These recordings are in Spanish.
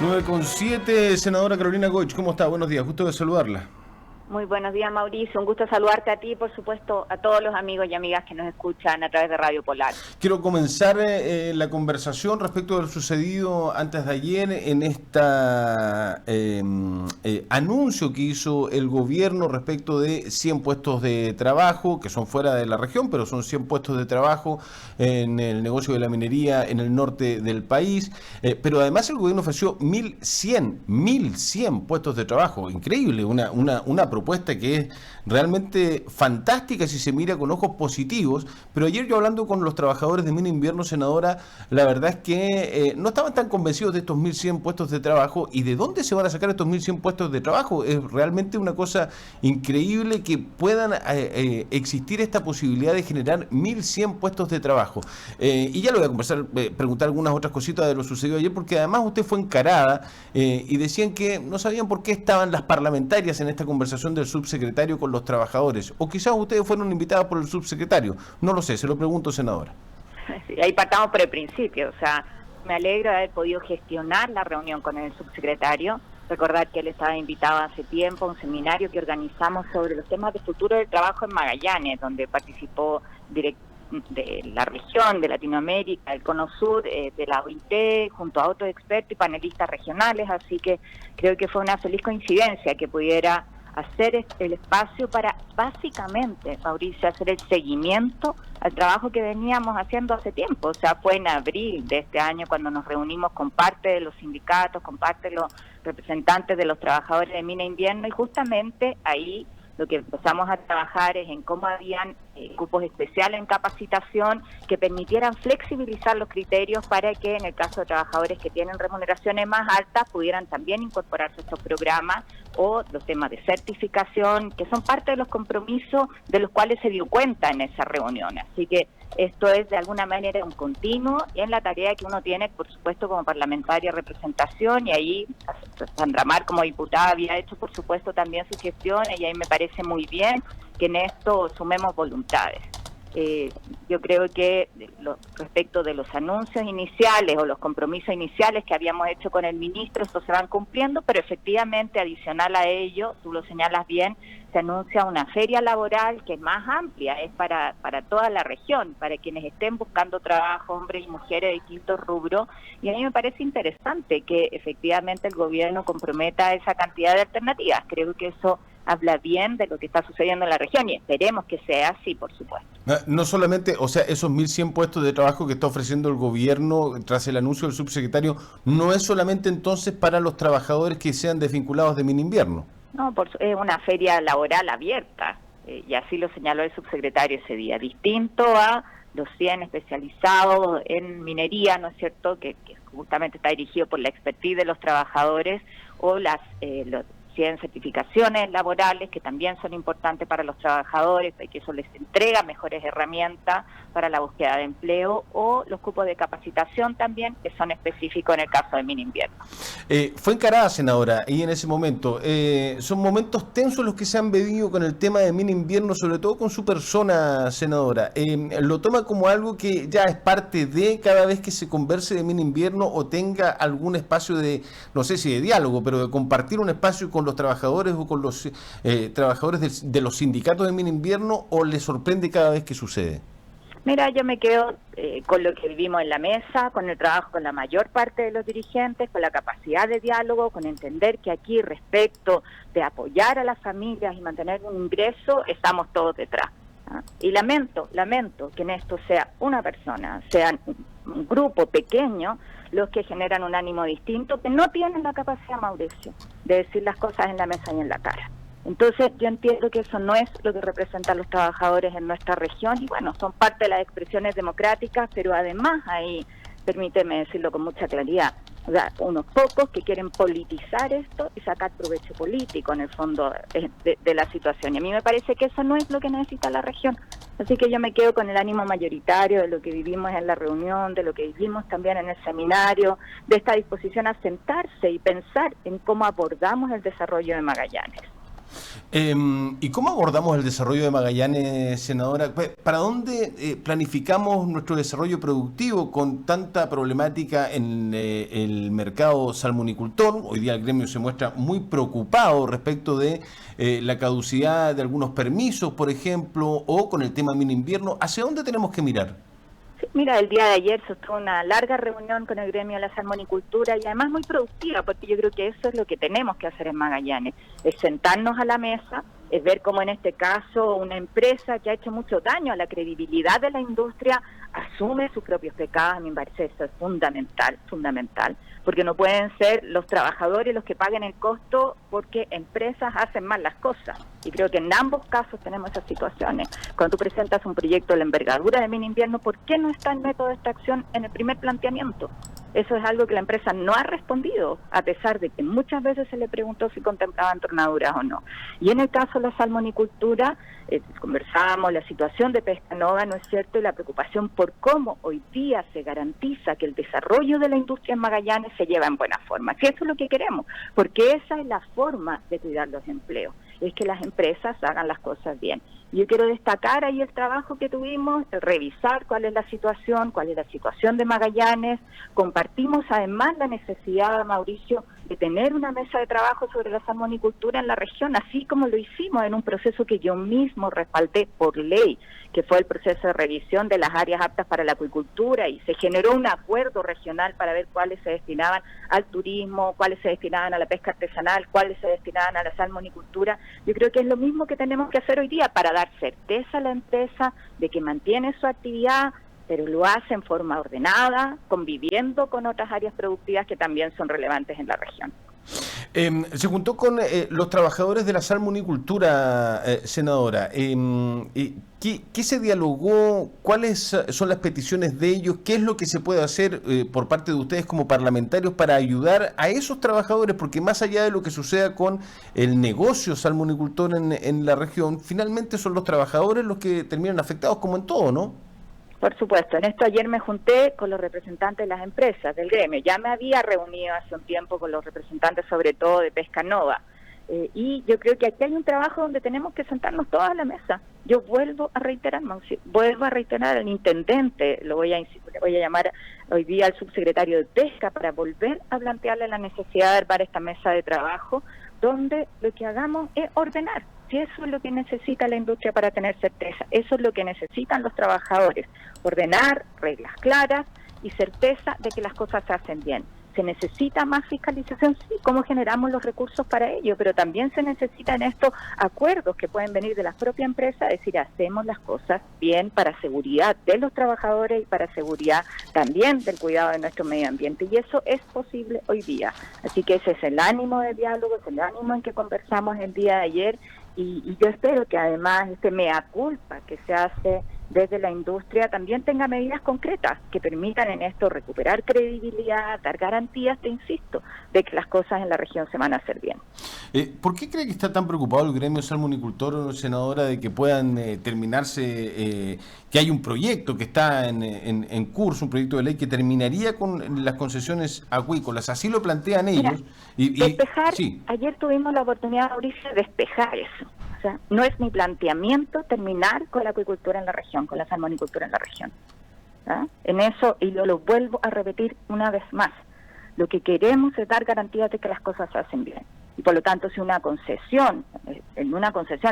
9:07, senadora Carolina Goich, ¿cómo está? Buenos días, gusto de saludarla. Muy buenos días, Mauricio. Un gusto saludarte a ti y, por supuesto, a todos los amigos y amigas que nos escuchan a través de Radio Polar. Quiero comenzar la conversación respecto de lo sucedido antes de ayer en esta anuncio que hizo el gobierno respecto de 100 puestos de trabajo, que son fuera de la región, pero son 100 puestos de trabajo en el negocio de la minería en el norte del país. Pero además el gobierno ofreció 1.100 puestos de trabajo. Increíble, una propuesta que es realmente fantástica si se mira con ojos positivos, pero ayer yo hablando con los trabajadores de Mina Invierno, senadora, la verdad es que no estaban tan convencidos de estos 1.100 puestos de trabajo y de dónde se van a sacar estos 1.100 puestos de trabajo. Es realmente una cosa increíble que puedan existir esta posibilidad de generar 1.100 puestos de trabajo. Y ya le voy a preguntar algunas otras cositas de lo sucedido ayer, porque además usted fue encarada y decían que no sabían por qué estaban las parlamentarias en esta conversación del subsecretario con los trabajadores, o quizás ustedes fueron invitados por el subsecretario, no lo sé, se lo pregunto, senadora. Sí, ahí partamos por el principio, o sea, me alegro de haber podido gestionar la reunión con el subsecretario, recordar que él estaba invitado hace tiempo a un seminario que organizamos sobre los temas de futuro del trabajo en Magallanes, donde participó de la región, de Latinoamérica, el Cono Sur, de la OIT, junto a otros expertos y panelistas regionales, así que creo que fue una feliz coincidencia que pudiera hacer el espacio para, básicamente, Mauricio, hacer el seguimiento al trabajo que veníamos haciendo hace tiempo. O sea, fue en abril de este año cuando nos reunimos con parte de los sindicatos, con parte de los representantes de los trabajadores de Mina Invierno, y justamente ahí lo que empezamos a trabajar es en cómo habían cupos especiales en capacitación que permitieran flexibilizar los criterios para que en el caso de trabajadores que tienen remuneraciones más altas pudieran también incorporarse a estos programas, o los temas de certificación, que son parte de los compromisos de los cuales se dio cuenta en esa reunión. Así que esto es de alguna manera un continuo en la tarea que uno tiene, por supuesto, como parlamentaria de representación, y ahí Sandra Mar como diputada había hecho, por supuesto, también sus gestiones, y ahí me parece muy bien que en esto sumemos voluntades. Yo creo que respecto de los anuncios iniciales o los compromisos iniciales que habíamos hecho con el ministro, estos se van cumpliendo, pero efectivamente, adicional a ello, tú lo señalas bien, se anuncia una feria laboral que es más amplia, es para toda la región, para quienes estén buscando trabajo, hombres y mujeres de distintos rubros, y a mí me parece interesante que efectivamente el gobierno comprometa esa cantidad de alternativas. Creo que eso habla bien de lo que está sucediendo en la región y esperemos que sea así, por supuesto. No solamente, o sea, esos 1.100 puestos de trabajo que está ofreciendo el gobierno tras el anuncio del subsecretario, no es solamente entonces para los trabajadores que sean desvinculados de Mina Invierno. No, es una feria laboral abierta, y así lo señaló el subsecretario ese día, distinto a los 100 especializados en minería, ¿no es cierto?, que justamente está dirigido por la expertise de los trabajadores, o los 100 certificaciones laborales que también son importantes para los trabajadores, que eso les entrega mejores herramientas para la búsqueda de empleo, o los cupos de capacitación también, que son específicos en el caso de Mina Invierno. Fue encarada, senadora, y en ese momento, son momentos tensos los que se han vivido con el tema de Mina Invierno, sobre todo con su persona, senadora. ¿Lo toma como algo que ya es parte de cada vez que se converse de Mina Invierno, o tenga algún espacio de, no sé si de diálogo, pero de compartir un espacio con los trabajadores o con los trabajadores de los sindicatos de Mina Invierno, o le sorprende cada vez que sucede? Mira, yo me quedo con lo que vivimos en la mesa, con el trabajo con la mayor parte de los dirigentes, con la capacidad de diálogo, con entender que aquí, respecto de apoyar a las familias y mantener un ingreso, estamos todos detrás. Y lamento que en esto sea una persona, sean un grupo pequeño los que generan un ánimo distinto, que no tienen la capacidad, Mauricio, de decir las cosas en la mesa y en la cara. Entonces yo entiendo que eso no es lo que representan los trabajadores en nuestra región, y bueno, son parte de las expresiones democráticas, pero además ahí, permíteme decirlo con mucha claridad, o sea, unos pocos que quieren politizar esto y sacar provecho político en el fondo de la situación, y a mí me parece que eso no es lo que necesita la región. Así que yo me quedo con el ánimo mayoritario de lo que vivimos en la reunión, de lo que vivimos también en el seminario, de esta disposición a sentarse y pensar en cómo abordamos el desarrollo de Magallanes. ¿Y cómo abordamos el desarrollo de Magallanes, senadora? ¿Para dónde planificamos nuestro desarrollo productivo con tanta problemática en el mercado salmonicultor? Hoy día el gremio se muestra muy preocupado respecto de la caducidad de algunos permisos, por ejemplo, o con el tema mini invierno. ¿Hacia dónde tenemos que mirar? Sí, mira, el día de ayer se tuvo una larga reunión con el gremio de la salmonicultura y además muy productiva, porque yo creo que eso es lo que tenemos que hacer en Magallanes, es sentarnos a la mesa, es ver cómo en este caso una empresa que ha hecho mucho daño a la credibilidad de la industria asume sus propios pecados. A mí me parece eso es fundamental, porque no pueden ser los trabajadores los que paguen el costo porque empresas hacen mal las cosas. Y creo que en ambos casos tenemos esas situaciones. Cuando tú presentas un proyecto de la envergadura de mini invierno, ¿por qué no está el método de extracción en el primer planteamiento? Eso es algo que la empresa no ha respondido, a pesar de que muchas veces se le preguntó si contemplaban tornaduras o no. Y en el caso de la salmonicultura, conversábamos la situación de Pescanova, ¿no es cierto?, y la preocupación por cómo hoy día se garantiza que el desarrollo de la industria en Magallanes se lleva en buena forma. Si eso es lo que queremos, porque esa es la forma de cuidar los empleos, es que las empresas hagan las cosas bien. Yo quiero destacar ahí el trabajo que tuvimos, el revisar cuál es la situación de Magallanes. Compartimos además la necesidad, Mauricio, de tener una mesa de trabajo sobre la salmonicultura en la región, así como lo hicimos en un proceso que yo mismo respaldé por ley, que fue el proceso de revisión de las áreas aptas para la acuicultura, y se generó un acuerdo regional para ver cuáles se destinaban al turismo, cuáles se destinaban a la pesca artesanal, cuáles se destinaban a la salmonicultura. Yo creo que es lo mismo que tenemos que hacer hoy día para dar certeza a la empresa de que mantiene su actividad, pero lo hace en forma ordenada, conviviendo con otras áreas productivas que también son relevantes en la región. Se juntó con los trabajadores de la salmonicultura, senadora. ¿Qué se dialogó? ¿Cuáles son las peticiones de ellos? ¿Qué es lo que se puede hacer por parte de ustedes como parlamentarios para ayudar a esos trabajadores? Porque más allá de lo que suceda con el negocio salmonicultor en la región, finalmente son los trabajadores los que terminan afectados, como en todo, ¿no? Por supuesto, en esto ayer me junté con los representantes de las empresas del gremio. Ya me había reunido hace un tiempo con los representantes, sobre todo de Pescanova. Y yo creo que aquí hay un trabajo donde tenemos que sentarnos todos a la mesa. Yo vuelvo a reiterar al intendente, le voy a llamar hoy día al subsecretario de Pesca para volver a plantearle la necesidad de armar esta mesa de trabajo, donde lo que hagamos es ordenar. Si eso es lo que necesita la industria para tener certeza, eso es lo que necesitan los trabajadores, ordenar, reglas claras y certeza de que las cosas se hacen bien. ¿Se necesita más fiscalización? Sí, ¿cómo generamos los recursos para ello? Pero también se necesitan estos acuerdos que pueden venir de las propias empresas, es decir, hacemos las cosas bien para seguridad de los trabajadores y para seguridad también del cuidado de nuestro medio ambiente. Y eso es posible hoy día. Así que ese es el ánimo de diálogo, es el ánimo en que conversamos el día de ayer. Y yo espero que además este mea culpa que se hace desde la industria también tenga medidas concretas que permitan en esto recuperar credibilidad, dar garantías, te insisto, de que las cosas en la región se van a hacer bien. ¿Por qué cree que está tan preocupado el gremio salmonicultor, senadora, de que puedan terminarse, que hay un proyecto que está en curso, un proyecto de ley que terminaría con las concesiones acuícolas? Así lo plantean ellos. Despejar, sí. Ayer tuvimos la oportunidad, Mauricio, de despejar eso. O sea, no es mi planteamiento terminar con la acuicultura en la región, con la salmonicultura en la región. ¿Ah? En eso, y lo vuelvo a repetir una vez más, lo que queremos es dar garantías de que las cosas se hacen bien. Y por lo tanto, si en una concesión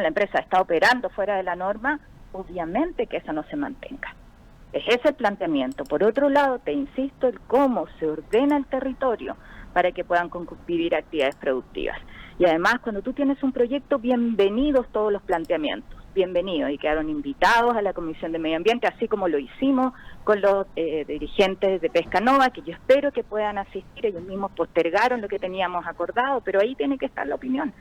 la empresa está operando fuera de la norma, obviamente que eso no se mantenga. Es ese el planteamiento. Por otro lado, te insisto, el cómo se ordena el territorio para que puedan vivir actividades productivas. Y además, cuando tú tienes un proyecto, bienvenidos todos los planteamientos, bienvenidos, y quedaron invitados a la Comisión de Medio Ambiente, así como lo hicimos con los dirigentes de Pescanova, que yo espero que puedan asistir. Ellos mismos postergaron lo que teníamos acordado, pero ahí tiene que estar la opinión.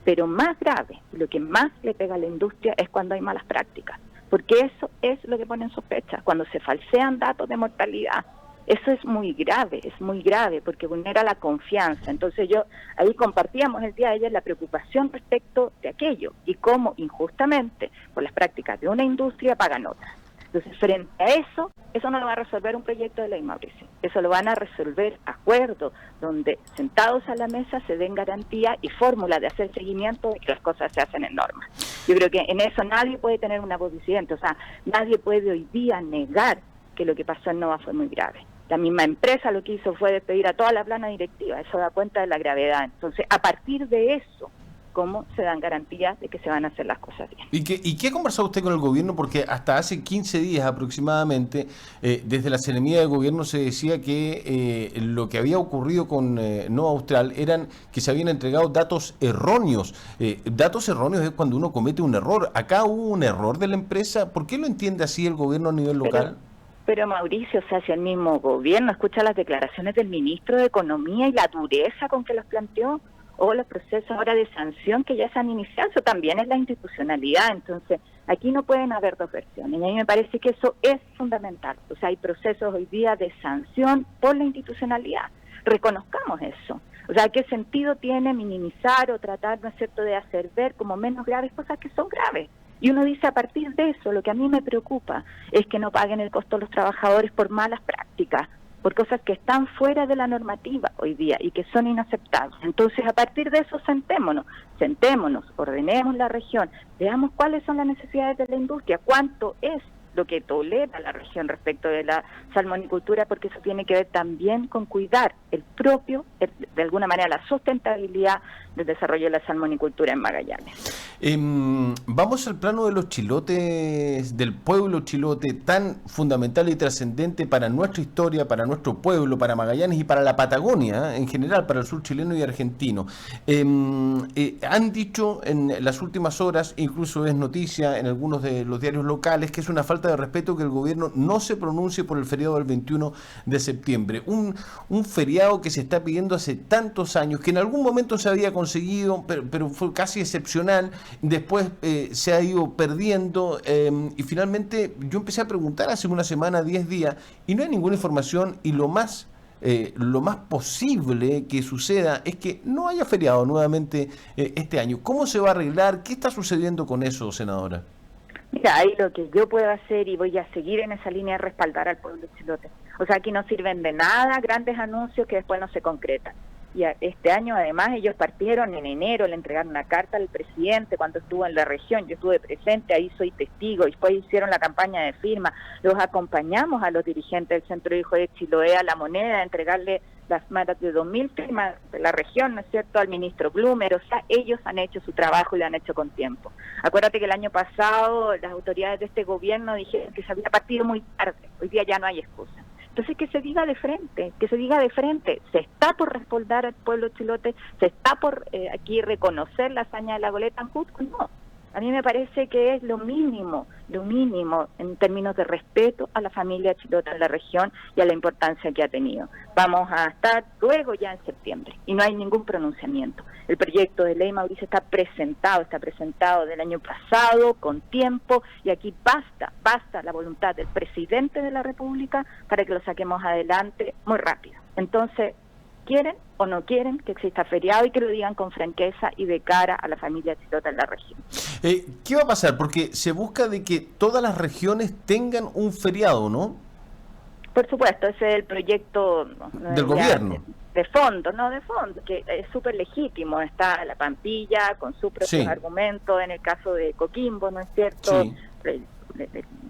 Pero más grave, lo que más le pega a la industria es cuando hay malas prácticas, porque eso es lo que pone en sospecha, cuando se falsean datos de mortalidad. Eso es muy grave, porque vulnera la confianza. Entonces ahí compartíamos el día de ayer la preocupación respecto de aquello y cómo injustamente por las prácticas de una industria pagan otras. Entonces, frente a eso no lo va a resolver un proyecto de ley, Mauricio. Eso lo van a resolver acuerdos, donde sentados a la mesa se den garantía y fórmulas de hacer seguimiento de que las cosas se hacen en norma. Yo creo que en eso nadie puede tener una voz disidente, o sea, nadie puede hoy día negar que lo que pasó en Nova fue muy grave. La misma empresa lo que hizo fue despedir a toda la plana directiva, eso da cuenta de la gravedad. Entonces, a partir de eso, ¿cómo se dan garantías de que se van a hacer las cosas bien? ¿Y qué ha conversado usted con el gobierno? Porque hasta hace 15 días aproximadamente, desde la Seremía de Gobierno se decía que lo que había ocurrido con Nova Austral eran que se habían entregado datos erróneos. Datos erróneos es cuando uno comete un error. Acá hubo un error de la empresa. ¿Por qué lo entiende así el gobierno a nivel local? Pero Mauricio, o sea, si el mismo gobierno escucha las declaraciones del ministro de Economía y la dureza con que los planteó, o los procesos ahora de sanción que ya se han iniciado, eso también es la institucionalidad. Entonces, aquí no pueden haber dos versiones, y a mí me parece que eso es fundamental. O sea, hay procesos hoy día de sanción por la institucionalidad, reconozcamos eso. O sea, ¿qué sentido tiene minimizar o tratar, ¿no es cierto?, de hacer ver como menos graves cosas que son graves? Y uno dice, a partir de eso, lo que a mí me preocupa es que no paguen el costo los trabajadores por malas prácticas, por cosas que están fuera de la normativa hoy día y que son inaceptables. Entonces, a partir de eso, sentémonos, ordenemos la región, veamos cuáles son las necesidades de la industria, cuánto es lo que tolera la región respecto de la salmonicultura, porque eso tiene que ver también con cuidar de alguna manera, la sustentabilidad del desarrollo de la salmonicultura en Magallanes. Vamos al plano de los chilotes, del pueblo chilote, tan fundamental y trascendente para nuestra historia, para nuestro pueblo, para Magallanes y para la Patagonia, en general, para el sur chileno y argentino. Han dicho en las últimas horas, incluso es noticia en algunos de los diarios locales, que es una falta de respeto que el gobierno no se pronuncie por el feriado del 21 de septiembre. Un feriado que se está pidiendo hace tantos años, que en algún momento se había conseguido, pero fue casi excepcional. Después se ha ido perdiendo y finalmente yo empecé a preguntar hace una semana, 10 días, y no hay ninguna información, y lo más posible que suceda es que no haya feriado nuevamente este año. ¿Cómo se va a arreglar? ¿Qué está sucediendo con eso, senadora? Mira, ahí lo que yo puedo hacer, y voy a seguir en esa línea, es respaldar al pueblo chilote. O sea, aquí no sirven de nada grandes anuncios que después no se concretan. Y este año, además, ellos partieron en enero, le entregaron una carta al presidente cuando estuvo en la región. Yo estuve presente, ahí soy testigo, y después hicieron la campaña de firma. Los acompañamos a los dirigentes del Centro Hijo de Chiloé a La Moneda a entregarle las más de 2.000 firmas de la región, ¿no es cierto?, al ministro Blumer. O sea, ellos han hecho su trabajo y lo han hecho con tiempo. Acuérdate que el año pasado las autoridades de este gobierno dijeron que se había partido muy tarde. Hoy día ya no hay excusa. Entonces, que se diga de frente, se está por respaldar al pueblo chilote, se está por aquí reconocer la hazaña de la goleta en Cusco. No, a mí me parece que es lo mínimo en términos de respeto a la familia chilota en la región y a la importancia que ha tenido. Vamos a estar luego ya en septiembre y no hay ningún pronunciamiento. El proyecto de ley, Mauricio, está presentado del año pasado, con tiempo, y aquí basta la voluntad del presidente de la República para que lo saquemos adelante muy rápido. Entonces, ¿quieren o no quieren que exista feriado? Y que lo digan con franqueza y de cara a la familia chilota en la región. ¿Qué va a pasar? Porque se busca de que todas las regiones tengan un feriado, ¿no? Por supuesto, ese es el proyecto del gobierno. De fondo, que es súper legítimo. Está la Pampilla con sus propios argumentos, en el caso de Coquimbo, ¿no es cierto? Sí.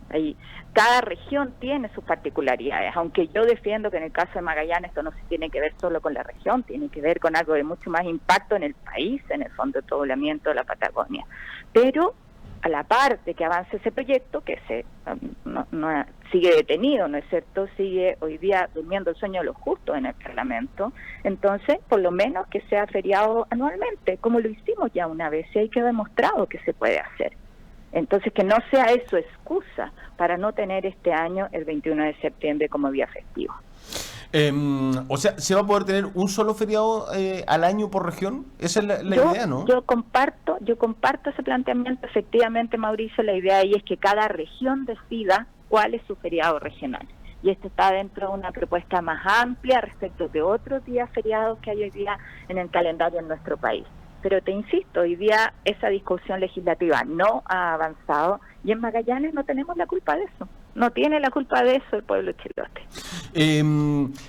Ahí, cada región tiene sus particularidades, aunque yo defiendo que en el caso de Magallanes esto no se tiene que ver solo con la región, tiene que ver con algo de mucho más impacto en el país, en el fondo de poblamiento de la Patagonia. Pero a la par de que avance ese proyecto, que no sigue detenido, ¿no es cierto?, sigue hoy día durmiendo el sueño de los justos en el Parlamento, entonces por lo menos que sea feriado anualmente, como lo hicimos ya una vez, y hay que demostrado que se puede hacer. Entonces, que no sea eso excusa para no tener este año el 21 de septiembre como día festivo. O sea, ¿se va a poder tener un solo feriado al año por región? Esa es la idea, ¿no? Yo comparto ese planteamiento. Efectivamente, Mauricio, la idea ahí es que cada región decida cuál es su feriado regional. Y esto está dentro de una propuesta más amplia respecto de otros días feriados que hay hoy día en el calendario en nuestro país. Pero te insisto, hoy día esa discusión legislativa no ha avanzado y en Magallanes no tenemos la culpa de eso. No tiene la culpa de eso el pueblo chilote.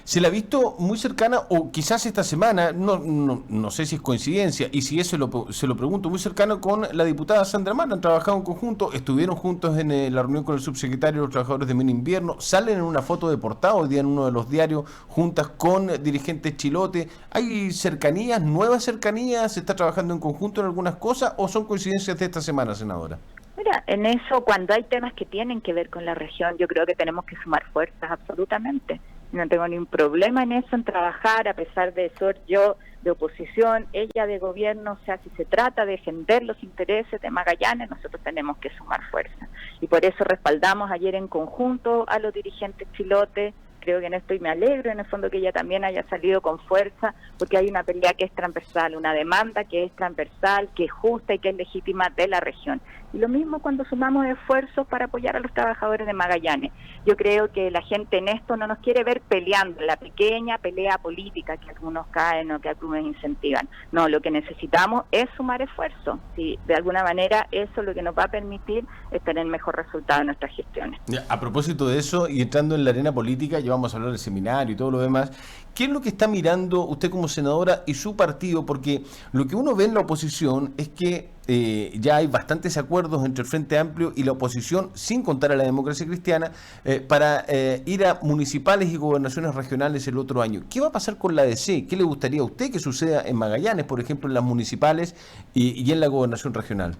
Se la ha visto muy cercana, o quizás esta semana, no sé si es coincidencia, y si eso se lo pregunto, muy cercano con la diputada Sandra Mara. Han trabajado en conjunto, estuvieron juntos en la reunión con el subsecretario de los trabajadores de Mina Invierno, salen en una foto de portada hoy día en uno de los diarios, juntas con dirigentes chilote. ¿Hay cercanías, nuevas cercanías? ¿Se está trabajando en conjunto en algunas cosas o son coincidencias de esta semana, senadora? Mira, en eso, cuando hay temas que tienen que ver con la región, yo creo que tenemos que sumar fuerzas, absolutamente. No tengo ningún problema en eso, en trabajar, a pesar de ser yo de oposición, ella de gobierno. O sea, si se trata de defender los intereses de Magallanes, nosotros tenemos que sumar fuerzas. Y por eso respaldamos ayer en conjunto a los dirigentes chilotes. Creo que en esto, y me alegro en el fondo que ella también haya salido con fuerza, porque hay una pelea que es transversal, una demanda que es transversal, que es justa y que es legítima de la región. Y lo mismo cuando sumamos esfuerzos para apoyar a los trabajadores de Magallanes. Yo creo que la gente en esto no nos quiere ver peleando, la pequeña pelea política que algunos caen o que algunos incentivan. No, lo que necesitamos es sumar esfuerzos. Si de alguna manera eso es lo que nos va a permitir es tener mejor resultado en nuestras gestiones. A propósito de eso, y entrando en la arena política, ya vamos a hablar del seminario y todo lo demás, ¿qué es lo que está mirando usted como senadora y su partido? Porque lo que uno ve en la oposición es que ya hay bastantes acuerdos entre el Frente Amplio y la oposición, sin contar a la Democracia Cristiana, para ir a municipales y gobernaciones regionales el otro año. ¿Qué va a pasar con la DC? ¿Qué le gustaría a usted que suceda en Magallanes, por ejemplo, en las municipales y en la gobernación regional?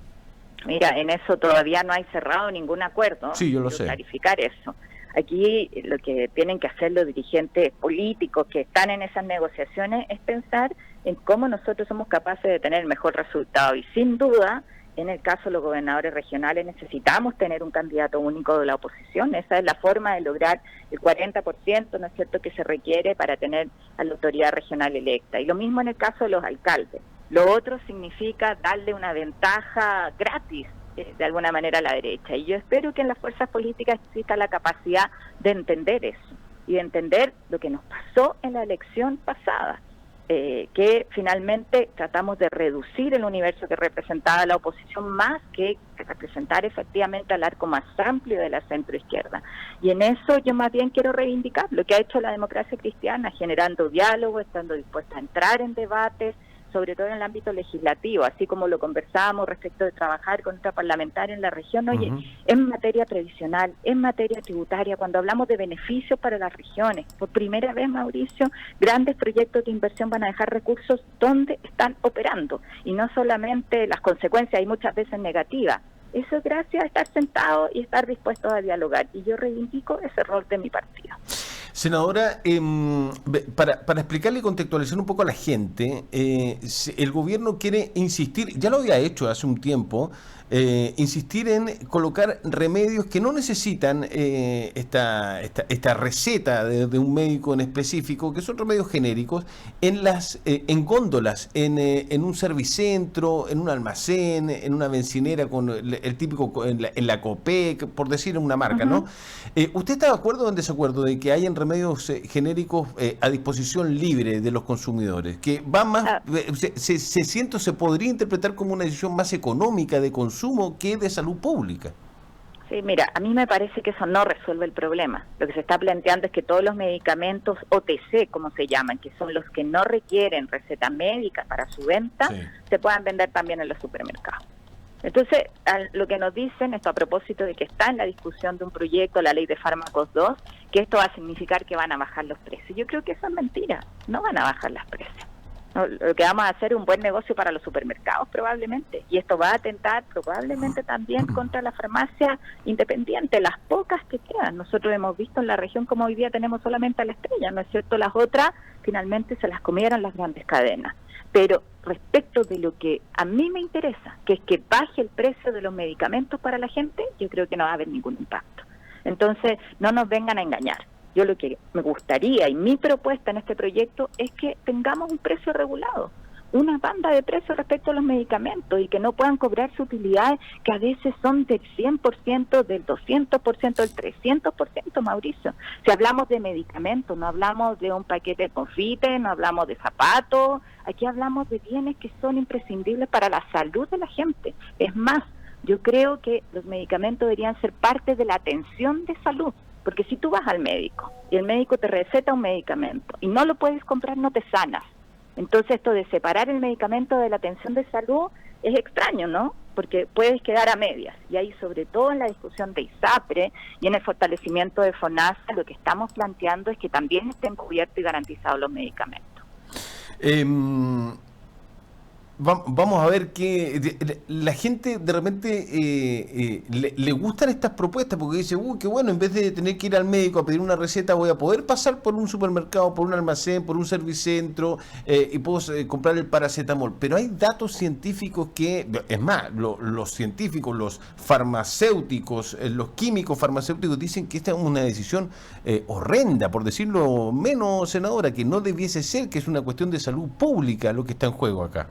Mira, en eso todavía no hay cerrado ningún acuerdo. Sí, yo lo sé. Clarificar eso. Aquí lo que tienen que hacer los dirigentes políticos que están en esas negociaciones es pensar en cómo nosotros somos capaces de tener el mejor resultado. Y sin duda, en el caso de los gobernadores regionales, necesitamos tener un candidato único de la oposición. Esa es la forma de lograr el 40%, ¿no es cierto?, que se requiere para tener a la autoridad regional electa. Y lo mismo en el caso de los alcaldes. Lo otro significa darle una ventaja gratis, de alguna manera, a la derecha. Y yo espero que en las fuerzas políticas exista la capacidad de entender eso y de entender lo que nos pasó en la elección pasada, que finalmente tratamos de reducir el universo que representaba la oposición más que representar efectivamente al arco más amplio de la centroizquierda. Y en eso yo más bien quiero reivindicar lo que ha hecho la Democracia Cristiana, generando diálogo, estando dispuesta a entrar en debates, sobre todo en el ámbito legislativo, así como lo conversábamos respecto de trabajar con otra parlamentaria en la región. Oye, en materia previsional, en materia tributaria, cuando hablamos de beneficios para las regiones, por primera vez, Mauricio, grandes proyectos de inversión van a dejar recursos donde están operando, y no solamente las consecuencias, hay muchas veces negativas. Eso es gracias a estar sentados y estar dispuestos a dialogar, y yo reivindico ese rol de mi partido. Senadora, para explicarle y contextualizar un poco a la gente, el gobierno quiere insistir, ya lo había hecho hace un tiempo, insistir en colocar remedios que no necesitan esta receta de un médico en específico, que son remedios genéricos, en góndolas, en un servicentro, en un almacén, en una bencinera con el típico, en la Copec, por decir una marca, ¿no? ¿Usted está de acuerdo o en desacuerdo de que hayan remedios genéricos a disposición libre de los consumidores? Que va más, se podría interpretar como una decisión más económica de consumo que de salud pública. Sí, mira, a mí me parece que eso no resuelve el problema. Lo que se está planteando es que todos los medicamentos OTC, como se llaman, que son los que no requieren receta médica para su venta, se puedan vender también en los supermercados. Entonces, lo que nos dicen, esto a propósito de que está en la discusión de un proyecto, la ley de fármacos 2, que esto va a significar que van a bajar los precios. Yo creo que eso es mentira, no van a bajar los precios. No, lo que vamos a hacer es un buen negocio para los supermercados probablemente, y esto va a atentar probablemente también contra la farmacia independiente, las pocas que quedan. Nosotros hemos visto en la región como hoy día tenemos solamente a La Estrella, ¿no es cierto? Las otras finalmente se las comieron las grandes cadenas. Pero respecto de lo que a mí me interesa, que es que baje el precio de los medicamentos para la gente, yo creo que no va a haber ningún impacto. Entonces, no nos vengan a engañar. Yo lo que me gustaría y mi propuesta en este proyecto es que tengamos un precio regulado, una banda de precios respecto a los medicamentos y que no puedan cobrarse utilidades que a veces son del 100%, del 200%, del 300%, Mauricio. Si hablamos de medicamentos, no hablamos de un paquete de confite, no hablamos de zapatos, aquí hablamos de bienes que son imprescindibles para la salud de la gente. Es más, Yo creo que los medicamentos deberían ser parte de la atención de salud, porque si tú vas al médico y el médico te receta un medicamento y no lo puedes comprar, no te sanas. Entonces esto de separar el medicamento de la atención de salud es extraño, ¿no? Porque puedes quedar a medias. Y ahí, sobre todo en la discusión de ISAPRE y en el fortalecimiento de FONASA, lo que estamos planteando es que también estén cubiertos y garantizados los medicamentos. Vamos a ver que la gente de repente le gustan estas propuestas porque dice, qué bueno, en vez de tener que ir al médico a pedir una receta, voy a poder pasar por un supermercado, por un almacén, por un servicentro y puedo comprar el paracetamol. Pero hay datos científicos que, es más, los científicos, los farmacéuticos, los químicos farmacéuticos dicen que esta es una decisión horrenda, por decirlo menos, senadora, que no debiese ser, que es una cuestión de salud pública lo que está en juego acá.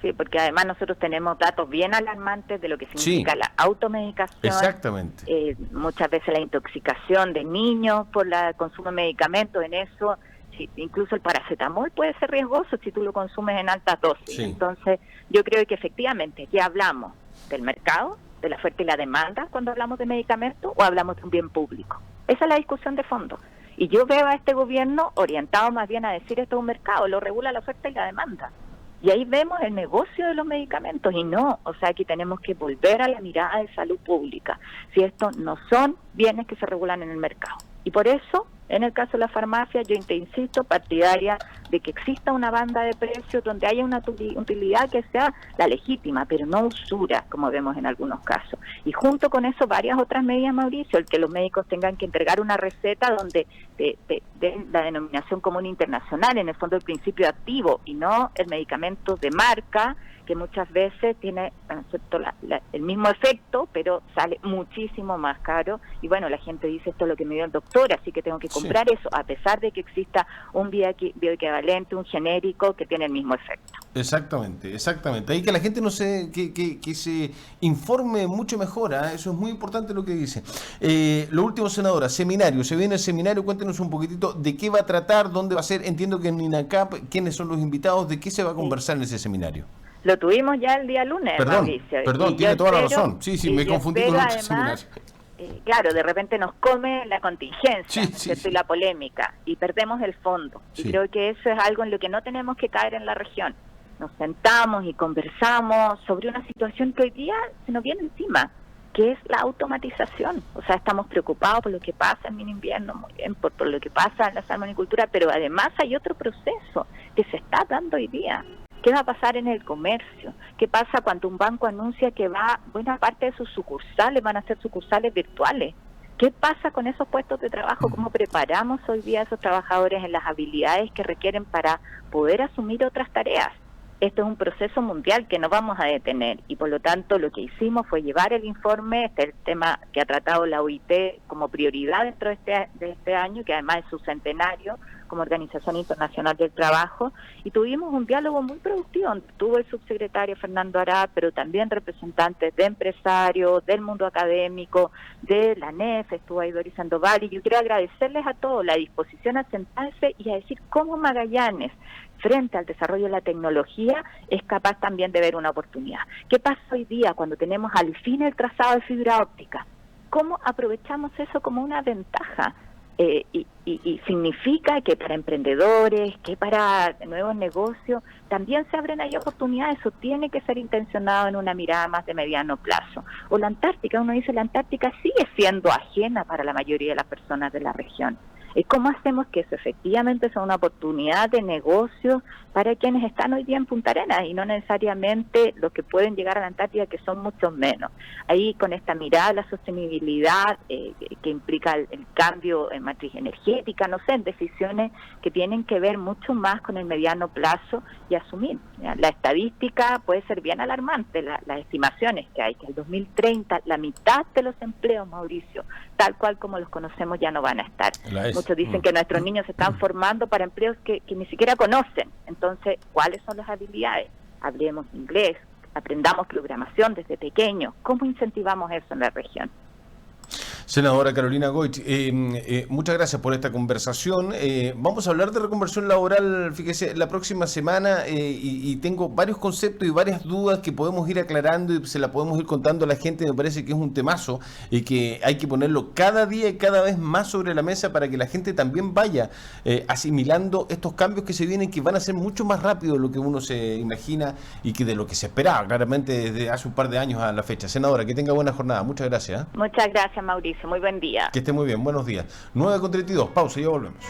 Sí, porque además nosotros tenemos datos bien alarmantes de lo que significa la automedicación. Exactamente. Muchas veces la intoxicación de niños por el consumo de medicamentos, en eso, sí, incluso el paracetamol puede ser riesgoso si tú lo consumes en altas dosis. Sí. Entonces, yo creo que efectivamente ya hablamos del mercado, de la oferta y la demanda cuando hablamos de medicamentos, o hablamos de un bien público. Esa es la discusión de fondo. Y yo veo a este gobierno orientado más bien a decir esto es un mercado, lo regula la oferta y la demanda. Y ahí vemos el negocio de los medicamentos y no, o sea, aquí tenemos que volver a la mirada de salud pública, si estos no son bienes que se regulan en el mercado. Y por eso, en el caso de la farmacia, yo insisto, partidaria de que exista una banda de precios donde haya una utilidad que sea la legítima, pero no usura, como vemos en algunos casos. Y junto con eso, varias otras medidas, Mauricio, el que los médicos tengan que entregar una receta donde de la denominación común internacional, en el fondo el principio activo, y no el medicamento de marca, que muchas veces tiene el mismo efecto, pero sale muchísimo más caro. Y bueno, la gente dice, esto es lo que me dio el doctor, así que tengo que comprar eso, a pesar de que exista un bioequivalente, un genérico que tiene el mismo efecto. Exactamente, exactamente. Ahí que la gente no se, que se informe mucho mejor, ¿eh? Eso es muy importante lo que dice. Lo último, senadora, seminario, se viene el seminario, cuéntenos un poquitito de qué va a tratar, dónde va a ser, entiendo que en INACAP, quiénes son los invitados, de qué se va a conversar en ese seminario. Lo tuvimos ya el día lunes, Mauricio. Perdón, tiene toda la razón. Sí, me confundí con otro seminario. Claro, de repente nos come la contingencia, y la polémica, y perdemos el fondo. Y creo que eso es algo en lo que no tenemos que caer en la región. Nos sentamos y conversamos sobre una situación que hoy día se nos viene encima, que es la automatización. O sea, estamos preocupados por lo que pasa en invierno, muy bien, por lo que pasa en la salmonicultura, pero además hay otro proceso que se está dando hoy día. ¿Qué va a pasar en el comercio? ¿Qué pasa cuando un banco anuncia que buena parte de sus sucursales van a ser sucursales virtuales? ¿Qué pasa con esos puestos de trabajo? ¿Cómo preparamos hoy día a esos trabajadores en las habilidades que requieren para poder asumir otras tareas? Esto es un proceso mundial que no vamos a detener y por lo tanto lo que hicimos fue llevar el informe, el tema que ha tratado la OIT como prioridad dentro de este año, que además es su centenario como Organización Internacional del Trabajo, y tuvimos un diálogo muy productivo donde estuvo el subsecretario Fernando Ará, pero también representantes de empresarios, del mundo académico, de la NEF, estuvo ahí Doris Sandoval, y yo quiero agradecerles a todos la disposición a sentarse y a decir cómo Magallanes, frente al desarrollo de la tecnología, es capaz también de ver una oportunidad. ¿Qué pasa hoy día cuando tenemos al fin el trazado de fibra óptica? ¿Cómo aprovechamos eso como una ventaja? Y significa que para emprendedores, que para nuevos negocios, también se abren ahí oportunidades. Eso tiene que ser intencionado en una mirada más de mediano plazo. O la Antártica, uno dice, la Antártica sigue siendo ajena para la mayoría de las personas de la región. ¿Cómo hacemos que eso efectivamente sea una oportunidad de negocio para quienes están hoy día en Punta Arenas y no necesariamente los que pueden llegar a la Antártida, que son muchos menos? Ahí con esta mirada a la sostenibilidad que implica el cambio en matriz energética, no sé, en decisiones que tienen que ver mucho más con el mediano plazo y asumir. La estadística puede ser bien alarmante, las estimaciones que hay, que el 2030 la mitad de los empleos, Mauricio, tal cual como los conocemos, ya no van a estar. Muchos dicen que nuestros niños se están formando para empleos que ni siquiera conocen. Entonces, ¿cuáles son las habilidades? Hablemos inglés, aprendamos programación desde pequeños. ¿Cómo incentivamos eso en la región? Senadora Carolina Goich, muchas gracias por esta conversación. Vamos a hablar de reconversión laboral, fíjese, la próxima semana y tengo varios conceptos y varias dudas que podemos ir aclarando y se la podemos ir contando a la gente. Me parece que es un temazo y que hay que ponerlo cada día y cada vez más sobre la mesa para que la gente también vaya asimilando estos cambios que se vienen, que van a ser mucho más rápido de lo que uno se imagina y que de lo que se esperaba claramente desde hace un par de años a la fecha. Senadora, que tenga buena jornada. Muchas gracias. Muchas gracias, Mauricio. Muy buen día. Que esté muy bien. Buenos días. 9:32. Pausa y ya volvemos.